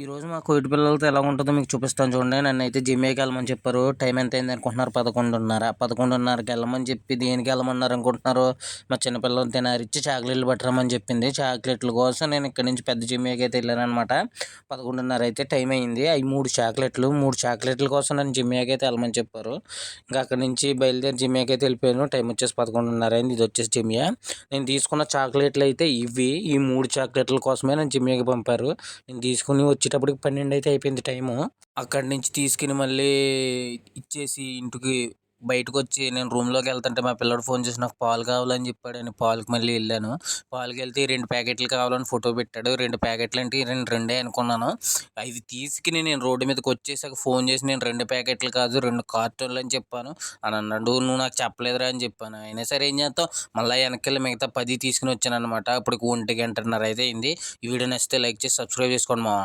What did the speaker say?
ఈరోజు మా కోటి పిల్లలతో ఎలా ఉంటుందో మీకు చూపిస్తాను చూడండి. నన్నైతే జిమ్కి వెళ్ళమని చెప్పారు. టైం ఎంత అయింది అనుకుంటున్నారు? 11:30కి వెళ్ళమని చెప్పి దేనికి వెళ్ళమన్నారు అనుకుంటున్నారు? మా చిన్నపిల్లలు తినారిచ్చి చాక్లెట్లు పట్టరమని చెప్పింది. చాక్లెట్ల కోసం నేను ఇక్కడ నుంచి పెద్ద జిమ్కి అయితే వెళ్ళాను అనమాట. 11:30 అయితే టైం అయింది. అవి 3 చాక్లెట్ల కోసం నన్ను జిమ్కి అయితే వెళ్ళమని చెప్పారు. ఇంకా అక్కడి నుంచి బయలుదేరి జిమ్కి అయితే వెళ్ళిపోయాను. టైం వచ్చేసి 11:30 అయింది. ఇది వచ్చేసి జిమ్యా. నేను తీసుకున్న చాక్లెట్లు అయితే ఇవి. ఈ 3 చాక్లెట్ల కోసమే నన్ను జిమ్కి పంపారు. నేను తీసుకుని వచ్చేటప్పటికి 12 అయితే అయిపోయింది టైము. అక్కడి నుంచి తీసుకుని మళ్ళీ ఇచ్చేసి ఇంటికి బయటకు వచ్చి నేను రూమ్లోకి వెళ్తుంటే మా పిల్లడు ఫోన్ చేసి నాకు పాలు కావాలని చెప్పాడని పాలకు మళ్ళీ వెళ్ళాను. పాలకి వెళ్తే 2 ప్యాకెట్లు కావాలని ఫోటో పెట్టాడు. 2 ప్యాకెట్లు అంటే రెండే అనుకున్నాను. అవి తీసుకుని నేను రోడ్డు మీదకి వచ్చేసాక ఫోన్ చేసి నేను 2 ప్యాకెట్లు కాదు 2 కార్టూన్లు అని చెప్పాను అని అన్నాడు. నువ్వు నాకు చెప్పలేదురా అని చెప్పాను. అయినా సరే ఏం చేస్తావు, మళ్ళీ వెనక్కి మిగతా 10 తీసుకుని వచ్చాను అనమాట. అప్పటికి 1:30 అయితే అయింది. ఈ వీడియో నచ్చితే లైక్ చేసి సబ్స్క్రైబ్ చేసుకోండి మా.